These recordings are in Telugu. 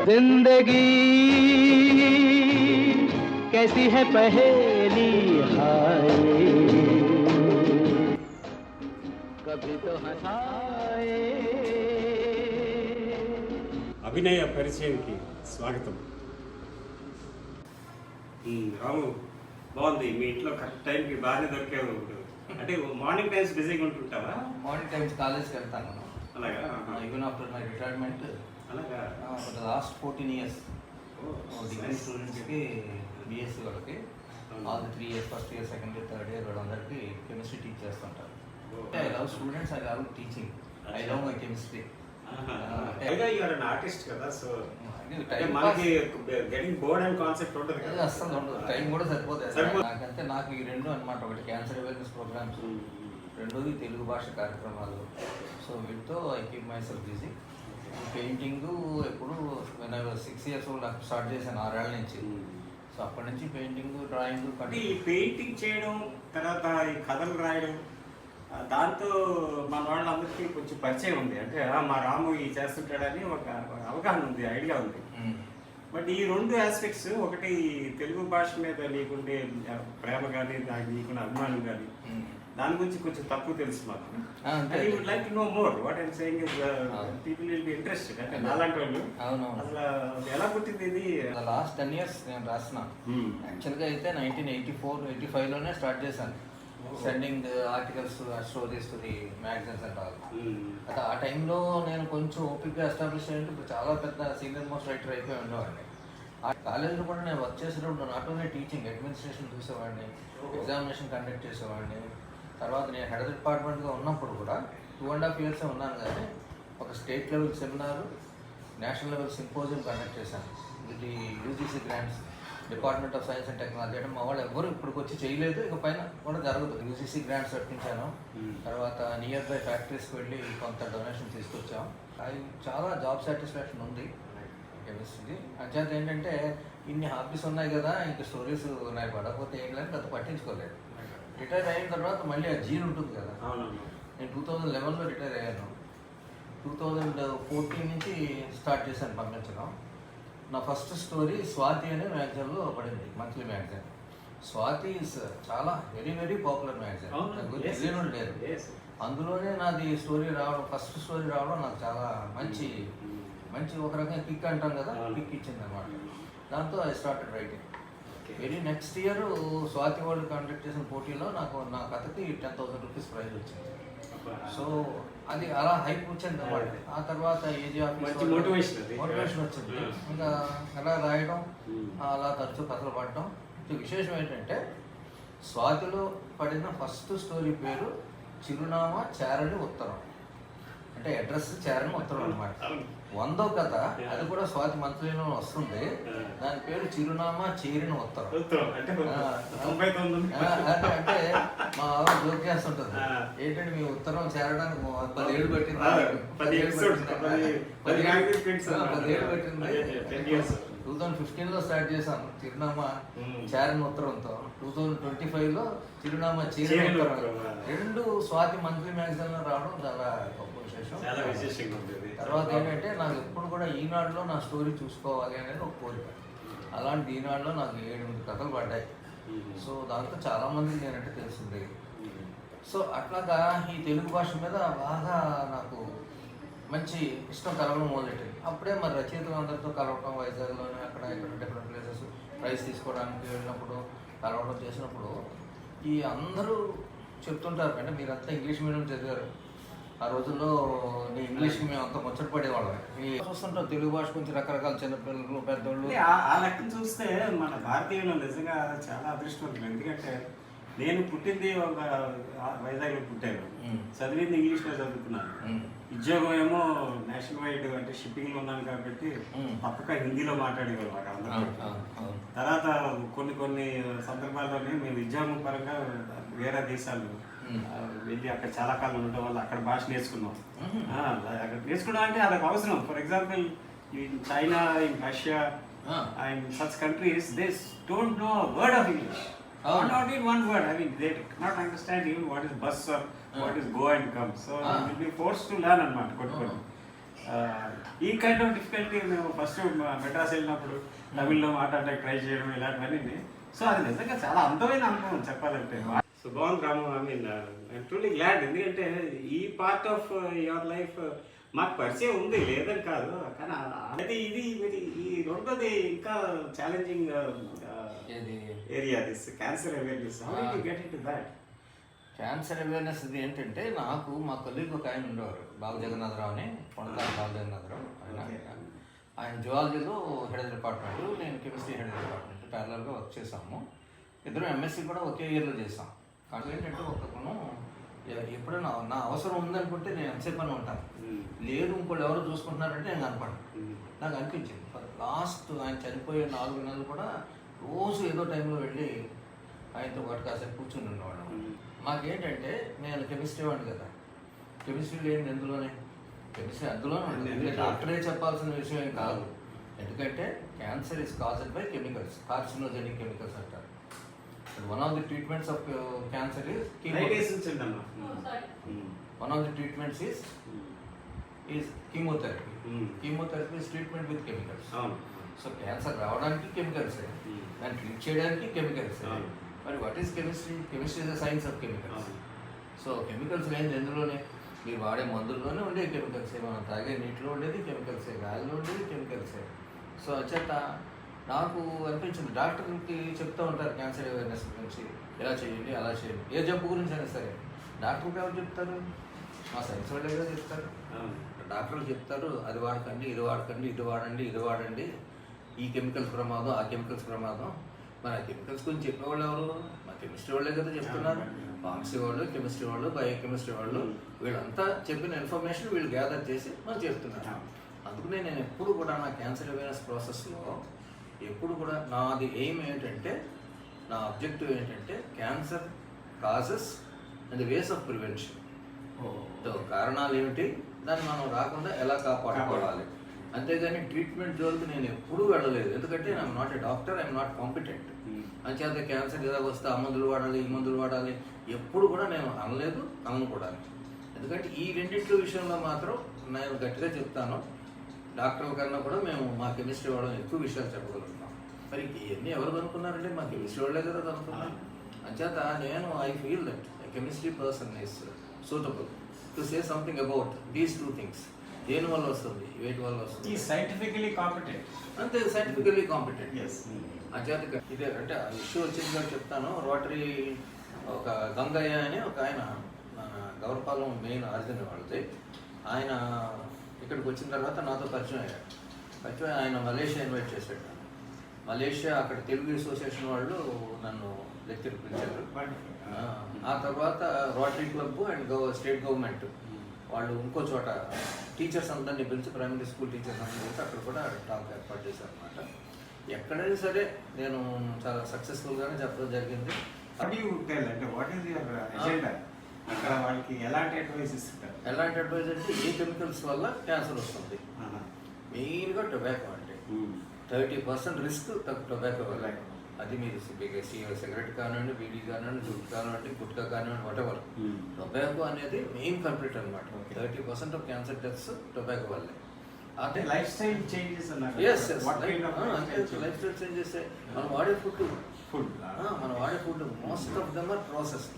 जिंदगी कैसी है पहेली हाय कभी तो हंसाए అభినయ పరిచయానికి స్వాగతం. రాము బాగుంది, మీ ఇంట్లో కరెక్ట్ టైంకి బాగానే దొరికావు. అంటే మార్నింగ్ టైమ్స్ బిజీగా ఉంటుంటావా? మార్నింగ్ టైమ్స్ కాలేజ్కి వెళ్తాను. అలాగా? ఈవెన్ ఆఫ్టర్ మై రిటైర్మెంట్ అలాగా? For the last 14 years degree స్టూడెంట్స్కి, బీఎస్సీ వాళ్ళకి all the 3 years, first year, second year, third year వాళ్ళందరికీ కెమిస్ట్రీ టీచ్ చేస్తుంటారు. I love students, I love teaching, I love my chemistry. Artist కదా, సో మనకి గెటింగ్ బోర్డ్ అండ్ కాన్సెప్ట్ ఉంటుంది కదా, అస్సలు ఉండదు, టైం కూడా సరిపోతుంది. నాకంటే నాకు ఈ రెండు అనమాట, ఒకటి క్యాన్సర్ అవేర్నెస్ ప్రోగ్రామ్స్, రెండోది తెలుగు భాష కార్యక్రమాలు. సో వీటితో I keep my self busy. Painting ఎప్పుడు నేను 6 years old స్టార్ట్ చేశాను, 6 ఏళ్ళ నుంచి. సో అప్పటి నుంచి పెయింటింగ్, డ్రాయింగ్. ఈ పెయింటింగ్ చేయడం, తర్వాత ఈ కథలు రాయడం, దాంతో మన వాళ్ళందరికీ కొంచెం పరిచయం ఉంది. అంటే మా రాము ఈ చేస్తుంటాడని ఒక అవగాహన ఉంది, ఐడియా ఉంది. బట్ ఈ రెండు ఆస్పెక్ట్స్, ఒకటి తెలుగు భాష మీద నీకుండే ప్రేమ కానీ, నీకున్న అభిమానం కానీ, దాని గురించి కొంచెం తక్కువ తెలుసు మాకు. I would like to know more. What I'm saying is people will be interested. అంటే నాలాంటి వాళ్ళు అసలు ఎలా పుట్టింది ఇది? లాస్ట్ 10 years నేను రాసిన. యాక్చువల్గా అయితే 1984-85లోనే స్టార్ట్ చేశాను sending articles, stories to the magazines and all. అయితే ఆ టైంలో నేను కొంచెం ఓపిక్గా ఎస్టాబ్లిష్ అయ్యింటే ఇప్పుడు చాలా పెద్ద సీనియర్ మోస్ట్ రైటర్ అయిపోయి ఉండేవాడిని. ఆ కాలేజీలో కూడా నేను వర్క్ చేసేటప్పుడు నాట్ ఓన్లీ టీచింగ్, అడ్మినిస్ట్రేషన్ చూసేవాడిని, ఎగ్జామినేషన్ కండక్ట్ చేసేవాడిని. తర్వాత నేను హెడ్ డిపార్ట్మెంట్గా ఉన్నప్పుడు కూడా 2.5 years ఉన్నాను. కానీ ఒక state level seminar, national level symposium conduct చేశాను. ఇది UGC grants, department of science and technology. అంటే మా వాళ్ళు ఎవరు ఇప్పుడు వచ్చి చేయలేదు, ఇక పైన కూడా జరగదు. యూజీసీ గ్రాంట్స్ రప్పించాను. తర్వాత నియర్ బై ఫ్యాక్టరీస్కి వెళ్ళి కొంత డొనేషన్ తీసుకొచ్చాం. అది చాలా జాబ్ సాటిస్ఫాక్షన్ ఉంది కెమిస్ట్రీ. అంచేత ఏంటంటే ఇన్ని హాబీస్ ఉన్నాయి కదా, ఇంక స్టోరీస్ ఉన్నాయి పడకపోతే ఏం లేదు, అంత పట్టించుకోలేదు. రిటైర్ అయిన తర్వాత మళ్ళీ ఆ జీన్ ఉంటుంది కదా. నేను 2011లో రిటైర్ అయ్యాను. 2014 నుంచి స్టార్ట్ చేశాను పంపించడం. నా ఫస్ట్ స్టోరీ స్వాతి అనే మ్యాగజైన్లో పడింది, మంత్లీ మ్యాగజైన్. స్వాతి ఇస్ చాలా వెరీ వెరీ పాపులర్ మ్యాగజైన్, తెలియని లేదు. అందులోనే నాది స్టోరీ రావడం, ఫస్ట్ స్టోరీ రావడం నాకు చాలా మంచి ఒక రకంగా కిక్ అంటాం కదా, కిక్ ఇచ్చింది అనమాట. దాంతో I started writing. Very next year Swathi వాళ్ళు కండక్ట్ చేసిన పోటీలో నా కథకి 10,000 rupees ప్రైజ్ వచ్చింది. సో అది అలా హైప్ వచ్చింది అన్నమాట. ఆ తర్వాత ఏజీ ఆఫీస్ మోటివేషన్ వచ్చింది. ఇంకా అలా రాయడం, అలా తరచూ కథలు పడటం. విశేషం ఏంటంటే స్వాతిలో పడిన ఫస్ట్ స్టోరీ పేరు చిరునామా చేరని ఉత్తరం. అంటే అడ్రస్ చేరని ఉత్తరం అనమాట. 100వ కథ, అది కూడా స్వాతి మంత్లీలో వస్తుంది. దాని పేరు చిరునామా చేరిన ఉత్తరం. అంటే మా ఆవిడ జోక్ చేస్తుంటుంది, ఏంటంటే మీ ఉత్తరం చేరడానికి 10 ఏళ్ళు పట్టింది. 2015లో స్టార్ట్ చేశాను చిరునామా చేరని ఉత్తరంతో. 2025లో చిరునామా చేరిన ఉత్తరం. రెండు స్వాతి మంత్లీ మ్యాగజైన్లో రావడం చాలా గొప్ప విశేషం. తర్వాత ఏంటంటే నాకు ఎప్పుడు కూడా ఈనాడులో నా స్టోరీ చూసుకోవాలి అనేది ఒక కోరిక. అలాంటి ఈనాడులో నాకు 7-8 కథలు పడ్డాయి. సో దాంతో చాలామందికి నేనంటే తెలిసింది. సో అట్లాగా ఈ తెలుగు భాష మీద బాగా నాకు మంచి ఇష్టం కలవడం మొదలెట్టింది. అప్పుడే మరి రచయితలు అందరితో కలవటం, వైజాగ్లోనే అక్కడ ఇక్కడ డిఫరెంట్ ప్లేసెస్ ప్రైజ్ తీసుకోవడానికి వెళ్ళినప్పుడు కలవడం చేసినప్పుడు ఈ అందరూ చెప్తుంటారు, అంటే మీరంతా ఇంగ్లీష్ మీడియం చదివారు, ఆ రోజుల్లో నీ ఇంగ్లీష్కి మేము అంత ముచ్చట పడేవాళ్ళం. చూస్తుంటాం తెలుగు భాష గురించి రకరకాల చిన్నపిల్లలు, పెద్దోళ్ళు. ఆ లెక్కను చూస్తే మన భారతీయులు నిజంగా చాలా అదృష్టవంతులు. ఎందుకంటే నేను పుట్టింది ఒక వైజాగ్లో పుట్టాను, చదివింది ఇంగ్లీష్లో చదువుకున్నాను. ఉద్యోగం ఏమో నేషనల్ వైడ్, అంటే షిప్పింగ్లో ఉన్నాను కాబట్టి తప్పక హిందీలో మాట్లాడేవాళ్ళు అందరూ. తర్వాత కొన్ని సందర్భాల్లోనే మేము ఉద్యోగం పరంగా వేరే దేశాలు వెళ్ళి అక్కడ చాలా కాలం ఉండడం వల్ల అక్కడ భాష నేర్చుకున్నాం. అక్కడ నేర్చుకున్నాం అంటే అదొక అవసరం. For example in China, in Russia, in such countries they don't know word of English. Not in one word. I mean, they cannot understand even what is bus or what is go and come. So you will be forced to learn anamata. ఈ కైండ్ ఆఫ్ డిఫికల్టీ మేము ఫస్ట్ మెడ్రాస్ వెళ్ళినప్పుడు తమిళ్లో మాట్లాడడానికి ట్రై చేయడం ఇలాంటివన్నీ. సో అది నిజంగా చాలా అందమైన అనుభవం చెప్పాలంటే. సో బాగుంది Ramu. I mean I'm truly glad. ఎందుకంటే ఈ పార్ట్ ఆఫ్ యువర్ లైఫ్ మాకు పరిచయం ఉంది, లేదని కాదు, కానీ అది ఇది ఈ రెండోది ఇంకా challenging area, this cancer awareness. How do you get into that? Cancer awareness ఇది ఏంటంటే, నాకు మా కొలీగ్ ఒక ఆయన ఉండేవారు, బాల జగన్నాథరావు అని, కొండతారు బాల జగన్నాథరావు. ఆయన జువాలజీలో హెడ్ డిపార్ట్మెంట్, నేను కెమిస్ట్రీ హెడ్ డిపార్ట్మెంట్, ప్యారలల్గా వర్క్ చేసాము. ఇద్దరు ఎంఎస్సీ కూడా ఒకే ఇయర్లో చేసాం. కానీ ఏంటంటే ఒకను ఎప్పుడైనా నా అవసరం ఉందనుకుంటే నేను ఎంతసేపు అని ఉంటాను, లేదు ఇంకోళ్ళు ఎవరు చూసుకుంటున్నారంటే నేను కనపడను. నాకు అనిపించింది లాస్ట్ ఆయన చనిపోయే 4 నెలలు కూడా రోజు ఏదో టైంలో వెళ్ళి ఆయనతో పాటు కాసేపు కూర్చుని ఉండేవాడు. మాకేంటంటే నేను కెమిస్ట్రీ వాడిని కదా, కెమిస్ట్రీ లేని ఎందులోనే, కెమిస్ట్రీ అందులోనే ఉంటుంది. డాక్టరే చెప్పాల్సిన విషయం ఏం కాదు. ఎందుకంటే cancer is caused by chemicals, carcinogenic chemicals అంటారు. One of the treatments of cancer is one of the treatments is chemotherapy. Chemotherapy is treatment with chemicals. So cancer రావడానికి కెమికల్స్, దాన్ని ట్రీట్ చేయడానికి కెమికల్స్. మరి what is chemistry? Chemistry is the science of chemicals. So chemicals లేని ఎందులోనే, మీరు వాడే మందుల్లోనే ఉండే కెమికల్సే, మనం తాగే నీటిలో ఉండేది కెమికల్సే, గాలిలో ఉండేది కెమికల్సే. సో అచేత నాకు అనిపించింది, డాక్టర్కి చెప్తూ ఉంటారు క్యాన్సర్ అవేర్నెస్ గురించి, ఇలా చేయండి అలా చేయండి, ఏ జబ్బు గురించి అయినా సరే. డాక్టర్కి ఎవరు చెప్తారు? మా సైన్స్ వాళ్ళే కదా చెప్తారు. డాక్టర్లు చెప్తారు, అది వాడకండి, ఇది వాడకండి, ఇది వాడండి, ఇది వాడండి, ఈ కెమికల్స్ ప్రమాదం, ఆ కెమికల్స్ ప్రమాదం. మరి ఆ కెమికల్స్ గురించి చెప్పేవాళ్ళు ఎవరు? మా కెమిస్ట్రీ వాళ్ళే కదా చెప్తున్నారు. ఫార్మసీ వాళ్ళు, కెమిస్ట్రీ వాళ్ళు, బయోకెమిస్ట్రీ వాళ్ళు, వీళ్ళంతా చెప్పిన ఇన్ఫర్మేషన్ వీళ్ళు గ్యాదర్ చేసి మనం చెప్తున్నారు. అందుకనే నేను ఎప్పుడు కూడా నా క్యాన్సర్ అవేర్నెస్ ప్రాసెస్లో ఎప్పుడు కూడా నాది ఎయిమ్ ఏంటంటే, నా ఆబ్జెక్టివ్ ఏంటంటే cancer causes and ways of prevention. కారణాలు ఏమిటి, దాన్ని మనం రాకుండా ఎలా కాపాడుకోవాలి. అంతేగాని ట్రీట్మెంట్ జోలికి నేను ఎప్పుడూ వెళ్ళలేదు. ఎందుకంటే I'm not a doctor, I'm not competent. అంచేత క్యాన్సర్ ఏదో వస్తే ఆ మందులు వాడాలి, ఈ మందులు వాడాలి ఎప్పుడు కూడా నేను అనలేదు, అనను కూడా. ఎందుకంటే ఈ రెండింటి విషయంలో మాత్రం నేను గట్టిగా చెప్తాను, డాక్టర్ల కన్నా కూడా మేము మా కెమిస్ట్రీ వాళ్ళని ఎక్కువ విషయాలు చెప్పగలుగుతున్నాం. మరి ఇవన్నీ ఎవరు కనుక్కున్నారంటే మా కెమిస్ట్రీ వాళ్ళే కదా కనుక్కున్నాను. అంచేత నేను I feel that chemistry person is suitable to say something about these 2 things. దేని వల్ల వస్తుంది, వేటి వల్ల వస్తుంది, సైంటిఫికలీ కాంపిటెంట్. అంతే, సైంటిఫికలీ కాంపిటెంట్. అంచేత ఇదే అంటే ఆ ఇష్యూ వచ్చింది కాబట్టి చెప్తాను. రోటరీ ఒక గంగయ్య అని ఒక ఆయన, మన గౌరపాలెం మెయిన్ ఆర్జన్ వాళ్ళది, ఆయన ఇక్కడికి వచ్చిన తర్వాత నాతో పరిచయం అయ్యాడు. ఆయన మలేషియా ఇన్వైట్ చేశాడు. మలేషియా అక్కడ తెలుగు అసోసియేషన్ వాళ్ళు నన్ను లెక్చర్ పిలిచారు. ఆ తర్వాత rotary club and state government వాళ్ళు ఇంకో చోట టీచర్స్ అందరినీ పిలిచి, ప్రైమరీ స్కూల్ టీచర్స్ అందరినీ పిలిచి అక్కడ కూడా టాక్ ఏర్పాటు చేశారు అనమాట. ఎక్కడైనా సరే నేను చాలా సక్సెస్ఫుల్గానే చెప్పడం జరిగింది. అక్కడ వాళ్ళకి ఎలాంటి అడ్వైస్ ఇస్తారు? ఎలాంటి అడ్వైజ్ అంటే, ఏ కెమికల్స్ వల్ల క్యాన్సర్ వస్తుంది, మెయిన్గా టొబాకో అంటే 30% రిస్క్ టొబాకో వల్ల. అది మీరు సిగరెట్ కానివ్వండి, బీడీ కానివ్వండి, జుట్టు కానివ్వండి, గుట్కా కానివ్వండి, వాటెవర్, టొబాకో అనేది మెయిన్ కల్ప్రిట్ అనమాట. 30% ఆఫ్ క్యాన్సర్ డెత్స్ టొబాకో వల్లే. అంటే లైఫ్ స్టైల్ చేంజెస్ అన్నారు. Lifestyle changes. మనం వాడే మనం వాడే food most of them are processed.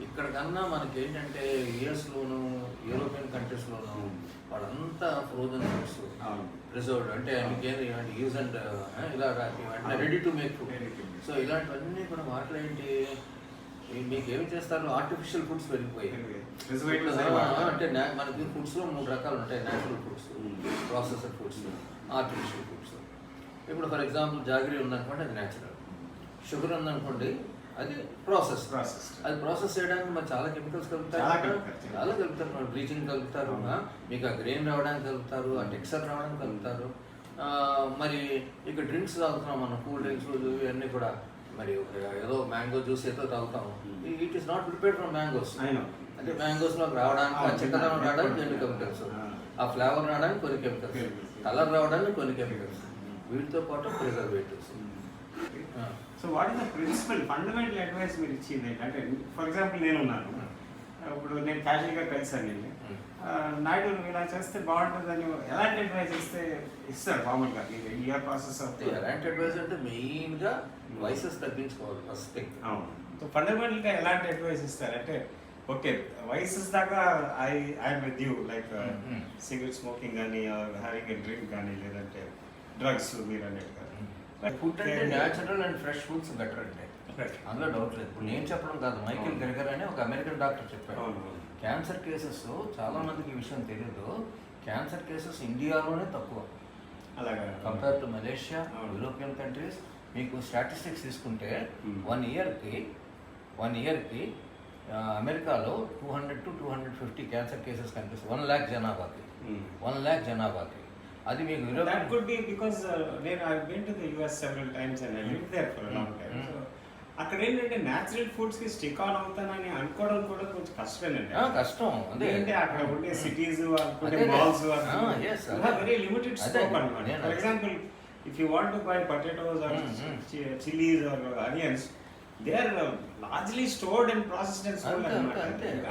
ఇక్కడ కన్నా మనకి ఏంటంటే యుఎస్లోను, యూరోపియన్ కంట్రీస్లోను వాళ్ళంతా ఫ్రోజన్ ఫుడ్స్, ప్రిజర్వ్డ్ అంటే యూజ్ అండ్ ఇలా ready to make food. So ఇలాంటివన్నీ కూడా వాటిలో ఏంటి, మీకు ఏమి చేస్తారు, ఆర్టిఫిషియల్ ఫుడ్స్ పెరిగిపోయాయి. అంటే మనకి ఫుడ్స్లో 3 రకాలు ఉంటాయి, natural foods, processed foods, artificial foods. ఇప్పుడు ఫర్ ఎగ్జాంపుల్ జాగరీ ఉందనుకోండి, అది న్యాచురల్. షుగర్ ఉందనుకోండి, అది ప్రాసెస్. అది ప్రాసెస్ చేయడానికి మరి చాలా కెమికల్స్ కలుపుతారు, చాలా కలుపుతారు. బ్లీచింగ్ కలుపుతారు, మీకు ఆ గ్రెయిన్ రావడానికి కలుపుతారు, ఆ టెక్స్చర్ రావడానికి కలుపుతారు. మరి ఇక డ్రింక్స్ తాగుతున్నాం మనం, కూల్ డ్రింక్స్ ఇవన్నీ కూడా మరి ఏదో మ్యాంగో జ్యూస్ ఏదో తాగుతాం. It is not prepared from mangoes. అంటే మ్యాంగోస్లోకి రావడానికి, ఆ చిక్కదనం రావడానికి కొన్ని కెమికల్స్, ఆ ఫ్లేవర్ రావడానికి కొన్ని కెమికల్స్, కలర్ రావడానికి కొన్ని కెమికల్స్, వీటితో పాటు preservatives. So what is the principal fundamental advice మీరు ఇచ్చింది ఏంటంటే, ఫర్ ఎగ్జాంపుల్ నేను ఉన్నాను, ఇప్పుడు నేను క్యాజువల్గా కలిసాను, నేను నాయుడు నువ్వు ఇలా చేస్తే బాగుంటుందని ఎలాంటి అడ్వైస్ ఇస్తారు మామూలుగా ఇయర్ ప్రాసెస్ ఎలాంటి అడ్వైస్ అంటే మెయిన్గా వయసెస్ తగ్గించుకోవాలి ఫస్ట్ థింగ్. అవును. సో ఫండమెంటల్గా ఎలాంటి అడ్వైస్ ఇస్తారు అంటే ఓకే వయసెస్ దాకా I'm with you like cigarette smoking కానీ హ్యావింగ్ ఎ డ్రింక్ కానీ లేదంటే డ్రగ్స్ మీరు అన్నట్టుగా ఫుడ్ అంటే natural and fresh foods better అంటే అందులో డౌట్ లేదు. ఇప్పుడు నేను చెప్పడం కాదు, మైకేల్ గ్రెగర్ అని ఒక అమెరికన్ డాక్టర్ చెప్పాడు. క్యాన్సర్ కేసెస్ చాలా మందికి ఈ విషయం తెలియదు. క్యాన్సర్ కేసెస్ ఇండియాలోనే తక్కువ అలాగా compare to Malaysia, European countries. మీకు స్టాటిస్టిక్స్ తీసుకుంటే 1 ఇయర్కి అమెరికాలో 200 to 250 క్యాన్సర్ కేసెస్ కనిపిస్తాయి 1 lakh జనాభాకి. 1 lakh జనాభాకి. అది మీకు that could be because I've been to the US several times and I lived there for a long time. So అక్కడ ఏంటంటే న్యాచురల్ ఫుడ్స్ కి స్టిక్ ఆన్ అవుతానని అనుకోవడం కూడా కొంచెం కష్టమేనండి. కష్టం అంటే అక్కడ ఉండే సిటీస్ అనుకుంటే మాల్స్ వెరీ లిమిటెడ్ స్కోప్ అన్నమాట. For example if you want to buy potatoes or chillies or onions they are largely stored and processed and sold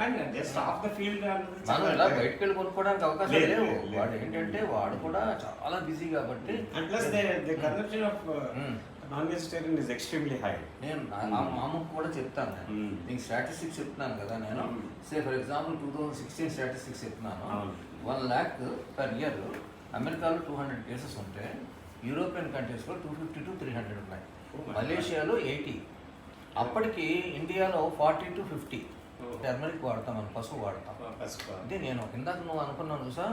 and just off the field మనం ఇలా బయటకు వెళ్ళి కొనుక్కోవడానికి అవకాశం లేవు. వాడు ఏంటంటే వాడు కూడా చాలా బిజీ కాబట్టి and plus the consumption of non-vegetarian is extremely high. నేను మామూలు కూడా చెప్తాను. నీకు స్టాటిస్టిక్స్ చెప్తున్నాను కదా నేను. సే ఫర్ ఎగ్జాంపుల్ 2016 స్టాటిస్టిక్స్ చెప్తున్నాను. 1 lakh పర్ ఇయర్ అమెరికాలో 200 కేసెస్ ఉంటే యూరోపియన్ కంట్రీస్లో 250 to 300 ఉన్నాయి. మలేషియాలో 80. అప్పటికి ఇండియాలో 40 to 50 టర్మరిక్ వాడతాం, మనం పసుపు వాడతాం. అంటే నేను ఇందాక నువ్వు అనుకున్నాను చూసా,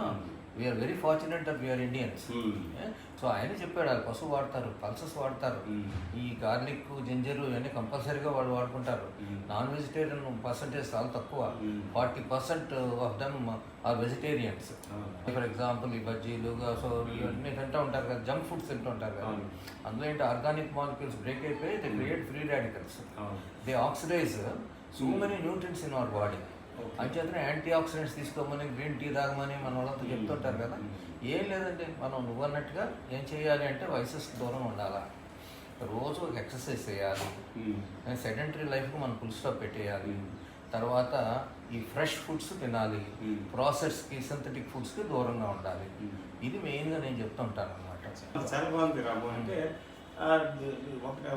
we are very fortunate that we are Indians. So ఆయన చెప్పాడు అది పసుపు వాడతారు, పల్సెస్ వాడతారు, ఈ గార్లిక్ జింజర్ ఇవన్నీ కంపల్సరీగా వాళ్ళు వాడుకుంటారు. నాన్ వెజిటేరియన్ పర్సంటేజ్ చాలా తక్కువ, 40% of them are vegetarians. For example ఈ బజ్జీలు సో ఇవన్నీ తింటూ ఉంటారు కదా, జంక్ ఫుడ్స్ తింటూ ఉంటారు కదా. అందులో ఏంటి ఆర్గానిక్ మాలిక్యూల్స్ బ్రేక్ అయిపోయి they create free radicals, they oxidise so many nutrients in our body. అంచేతనే యాంటీ ఆక్సిడెంట్స్ తీసుకోమని, గ్రీన్ టీ తాగమని మన వాళ్ళతో చెప్తుంటారు కదా. ఏం లేదండి, మనం నువ్వు అన్నట్టుగా ఏం చేయాలి అంటే వయసెస్ దూరం ఉండాలా, రోజు ఒక ఎక్సర్సైజ్ చేయాలి, సెడెంటరీ లైఫ్కి మనం ఫుల్ స్టాప్ పెట్టేయాలి. తర్వాత ఈ ఫ్రెష్ ఫుడ్స్ తినాలి, ప్రాసెస్కి సింథటిక్ ఫుడ్స్కి దూరంగా ఉండాలి. ఇది మెయిన్గా నేను చెప్తుంటాను అనమాట. చాలా బాగుంది రాము. అంటే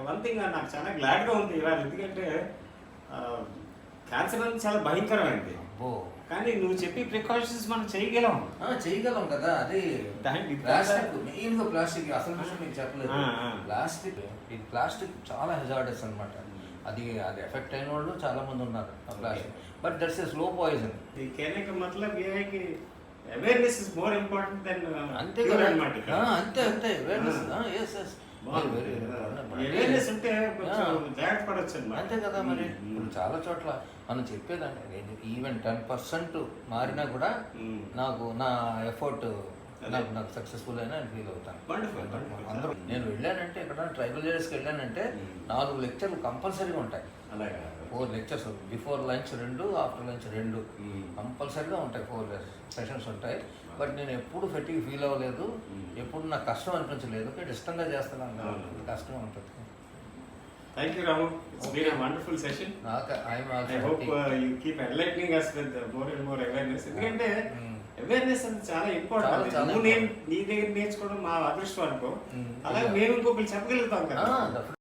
వన్ థింగ్ నాకు చాలా గ్లాడ్గా ఉంది ఇవాళ, ఎందుకంటే క్యాన్సర్ అనేది చాలా భయంకరమైంది. కానీ నువ్వు చెప్పి ప్రికాషన్స్ మనం చేయగలం కదా. అది ప్లాస్టిక్, మెయిన్గా ప్లాస్టిక్ అసలు విషయం మీకు చెప్పలేదు. ప్లాస్టిక్ చాలా హెజార్డస్ అనమాట. అది ఎఫెక్ట్ అయిన వాళ్ళు చాలా మంది ఉన్నారు ఆ plastic. But that's a slow poison. कहने का मतलब ये है कि awareness is more important than అంతే కదా. అంతే అవేర్నెస్. అవేర్నెస్ ఉంటే కొంచెం జాగ్రత్త పడొచ్చు అన్నమాట. అంతే కదా. మరి ఇప్పుడు చాలా చోట్ల మనం చెప్పేదండి, ఈవెన్ 10% మారినా కూడా నాకు నా ఎఫర్ట్ నాకు సక్సెస్ఫుల్ అయినా నేను ఫీల్ అవుతాను. అందరూ నేను వెళ్ళానంటే ఇక్కడ ట్రైబల్ ఏరియాస్కి వెళ్ళానంటే 4 లెక్చర్లు కంపల్సరీగా ఉంటాయి. 4 lectures, before lunch 2, after lunch 2 కంపల్సరీగా ఉంటాయి. 4 సెషన్స్ ఉంటాయి. బట్ నేను ఎప్పుడు ఫెట్టిగా ఫీల్ అవ్వలేదు, ఎప్పుడు నాకు కష్టం అనిపించలేదు. ఇష్టంగా చేస్తున్నాను, కష్టం ఉంటుంది. Thank you, Ramu. It's been a wonderful session. I hope you keep enlightening us with more and more awareness. ఎందుకంటే అవేర్నెస్ అనేది చాలా ఇంపార్టెంట్. నువ్వు నీ దగ్గర నేర్చుకోవడం మా అదృష్టం అనుకో, అలాగే మేము ఇంకొకరు చెప్పగలుగుతాం కదా.